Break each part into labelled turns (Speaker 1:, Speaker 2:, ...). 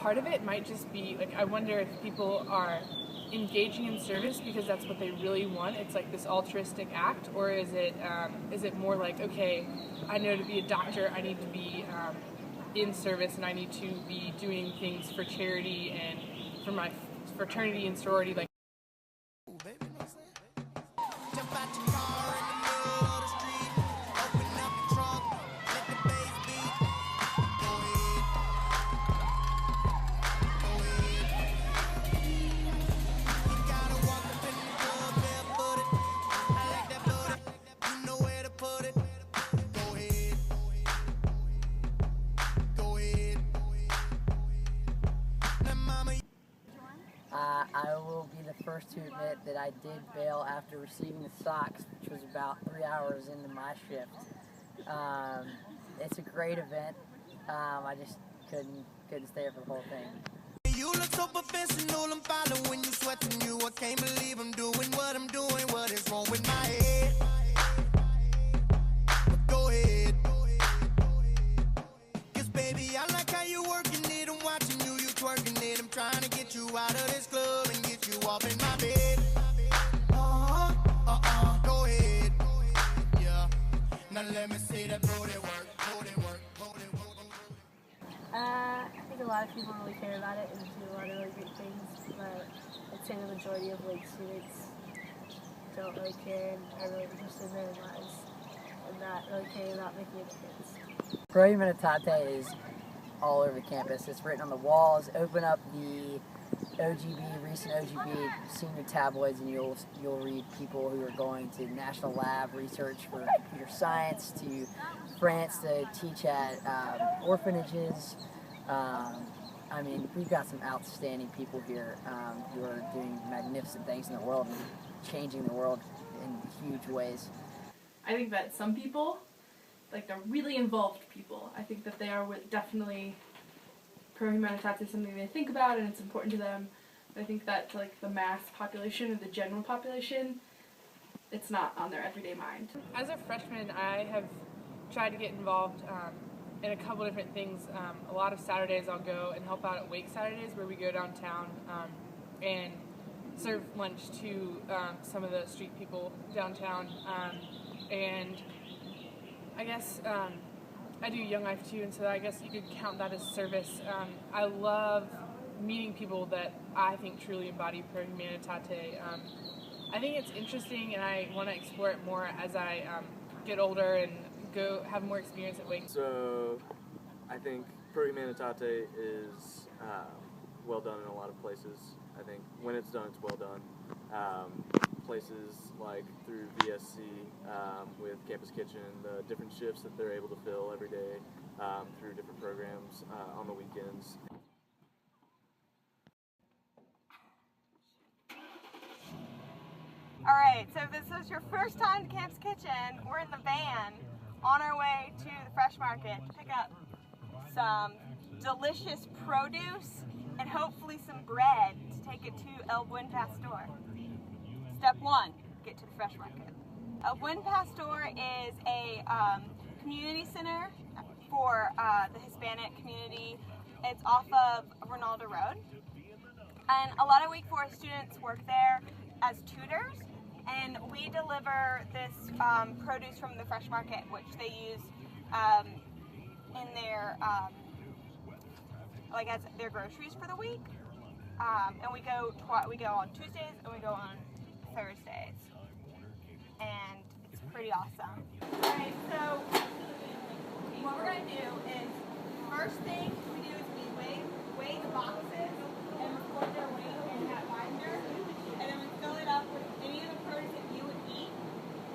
Speaker 1: part of it might just be like, I wonder if people are engaging in service because that's what they really want. It's like this altruistic act, or is it more like, okay, I know to be a doctor I need to be in service and I need to be doing things for charity and for my fraternity and sorority, like.
Speaker 2: I will be the first to admit that I did bail after receiving the socks, which was about 3 hours into my shift. It's a great event. I just couldn't stay for the whole thing.
Speaker 3: You look so professional, I'm following you, sweating you. I can't believe I'm doing what I'm doing. What is wrong with my head? Go ahead. Cause baby, I like how you working it. I'm watching you, you twerking it. I'm trying to get you out of this club and get you off in my bed. Go ahead. Yeah. Now let me see that booty work, booty work, booty work.
Speaker 4: I think a lot of people really care about it and do a lot of really great things, but I'd say the majority of students don't really care and are really interested in their own lives and not really caring about making a difference.
Speaker 2: Pro Humanitate is all over the campus. It's written on the walls. Open up the recent OGB senior tabloids, and you'll read people who are going to National Lab research for computer science, to France to teach at orphanages. I mean, we've got some outstanding people here who are doing magnificent things in the world and changing the world in huge ways.
Speaker 5: I think that some people, like the really involved people, I think that they are definitely Pro Humanitate is something they think about and it's important to them. But I think that to like the mass population or the general population, it's not on their everyday mind.
Speaker 1: As a freshman, I have tried to get involved in a couple different things. A lot of Saturdays I'll go and help out at Wake Saturdays, where we go downtown and serve lunch to some of the street people downtown. And I guess I do Young Life too, and so I guess you could count that as service. I love meeting people that I think truly embody Pro Humanitate. I think it's interesting, and I want to explore it more as I get older and go have more experience at Wake.
Speaker 6: So I think Pro Humanitate is well done in a lot of places. I think when it's done, it's well done. Places like through VSC with Campus Kitchen, the different shifts that they're able to fill every day through different programs on the weekends.
Speaker 7: Alright, so if this is your first time to Campus Kitchen, we're in the van on our way to the Fresh Market to pick up some delicious produce and hopefully some bread to take it to El Buen Pastor. Step 1, get to the Fresh Market. El Buen Pastor is a community center for the Hispanic community. It's off of Ronaldo Road. And a lot of Wake Forest students work there as tutors, and we deliver this produce from the Fresh Market, which they use in their like as their groceries for the week. And we go on Tuesdays and we go on Thursdays, and it's pretty awesome. Alright, so what we're going to do is, first thing we do is we weigh the boxes and record their weight in that binder, and then we fill it up with any of the produce that you would eat,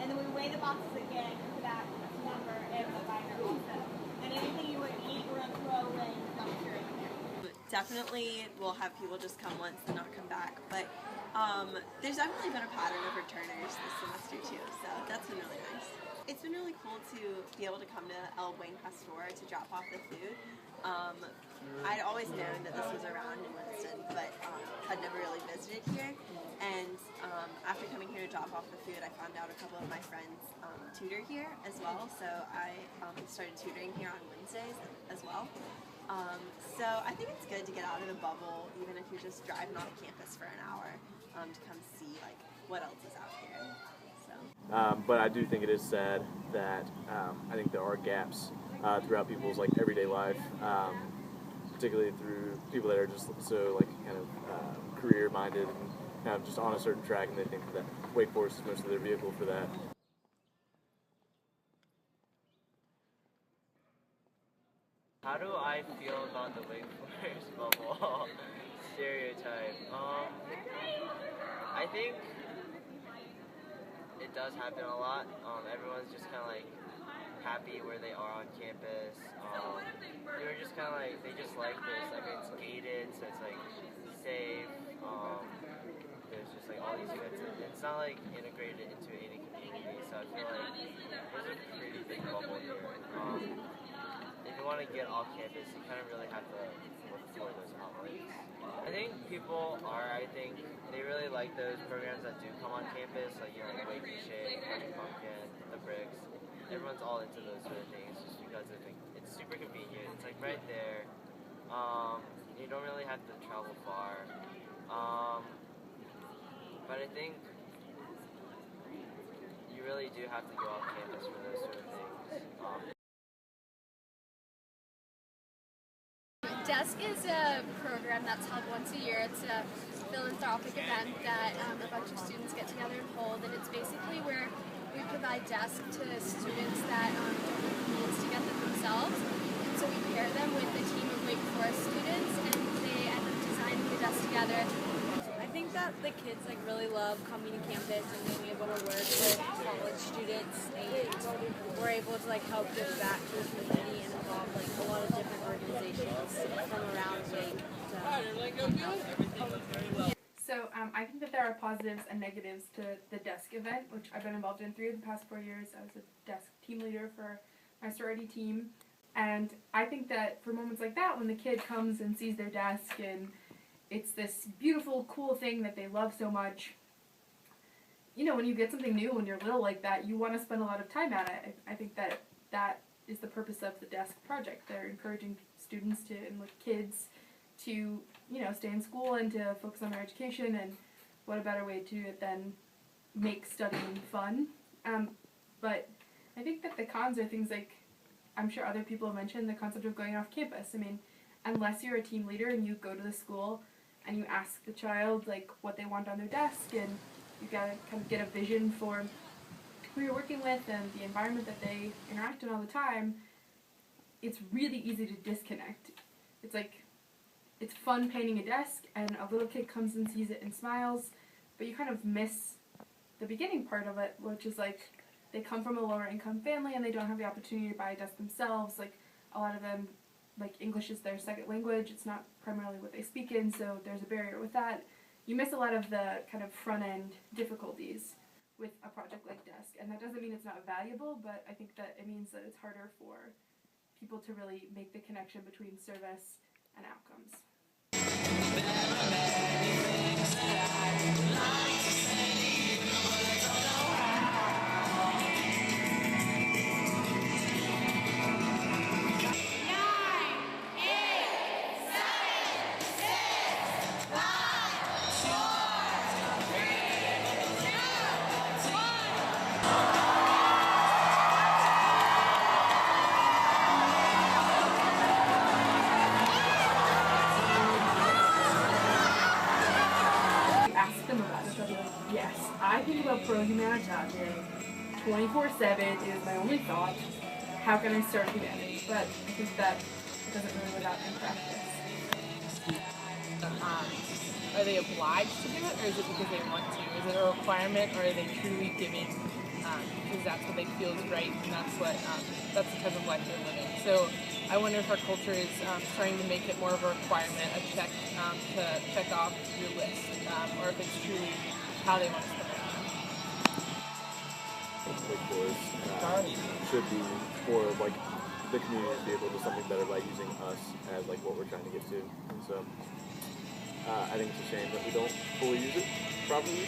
Speaker 7: and then we weigh the boxes again to that number in the binder also. And anything you would eat, we're going to throw away in the dumpster in there.
Speaker 8: Definitely we'll have people just come once and not come back, but there's definitely been a pattern of returners this semester too, so that's been really nice. It's been really cool to be able to come to El Buen Pastor to drop off the food. I'd always known that this was around in Winston, but had never really visited here, and after coming here to drop off the food, I found out a couple of my friends tutor here as well, so I started tutoring here on Wednesdays as well. So I think it's good to get out of the bubble, even if you're just driving off campus for an hour, to come see like what else is out here. So.
Speaker 6: But I do think it is sad that I think there are gaps throughout people's like everyday life, particularly through people that are just so like kind of career minded and kind of just on a certain track, and they think that Wake Forest is mostly their vehicle for that.
Speaker 9: How do I feel about the Wake Forest bubble stereotype? I think it does happen a lot. Everyone's just kind of like happy where they are on campus. They're just kind of like, they just like this. I mean, it's gated, so it's like safe. There's just like all these events. It's not like integrated into any community, so I feel like there's a pretty big bubble here. If you want to get off campus, you kind of really have to look for those outlets. I think they really like those programs that do come on campus, like, you know, like Wake and Shake, Magic Pumpkin, The Bricks. Everyone's all into those sort of things just because it's super convenient. It's like right there. You don't really have to travel far. But I think you really do have to go off campus for those sort of things.
Speaker 10: DESC is a program that's held once a year. It's a philanthropic event that a bunch of students get together and hold, and it's basically where we provide DESC to students that don't have the means to get them themselves. And so we pair them with a team of Wake Forest students, and they end up designing the DESC together.
Speaker 4: I think that the kids like really love coming to campus and being able to work with college students, and we're able to like help give back to the community and involve like a lot of different organizations from around Wake.
Speaker 5: So I think that there are positives and negatives to the DESC event, which I've been involved in 3 of the past 4 years. I was a DESC team leader for my sorority team, and I think that for moments like that, when the kid comes and sees their desk and it's this beautiful, cool thing that they love so much, you know, when you get something new when you're little like that, you want to spend a lot of time at it. I think that that is the purpose of the DESC project. They're encouraging students to, and like kids to, you know, stay in school and to focus on their education, and what a better way to then make studying fun. But I think that the cons are things like, I'm sure other people have mentioned, the concept of going off campus. I mean, unless you're a team leader and you go to the school and you ask the child like what they want on their desk, and you gotta kind of get a vision for who you're working with and the environment that they interact in all the time, it's really easy to disconnect. It's like, it's fun painting a desk and a little kid comes and sees it and smiles, but you kind of miss the beginning part of it, which is like, they come from a lower income family and they don't have the opportunity to buy a desk themselves. Like, a lot of them, like, English is their second language, it's not primarily what they speak in, so there's a barrier with that. You miss a lot of the kind of front-end difficulties with a project like DESC, and that doesn't mean it's not valuable, but I think that it means that it's harder for people to really make the connection between service and outcomes. I think about Pro Humanitate 24/7. It is my only thought. How can I serve humanity? But I think that it doesn't really live out in practice.
Speaker 1: Are they obliged to do it, or is it because they want to? Is it a requirement, or are they truly giving because that's what they feel is right, and that's the type of life they're living? So I wonder if our culture is starting to make it more of a requirement, a check to check off your list, or if it's truly how they want to spend their time.
Speaker 6: Wake Forest should be more of like the community to be able to do something better by using us as like what we're trying to get to. And so I think it's a shame that we don't fully use it properly.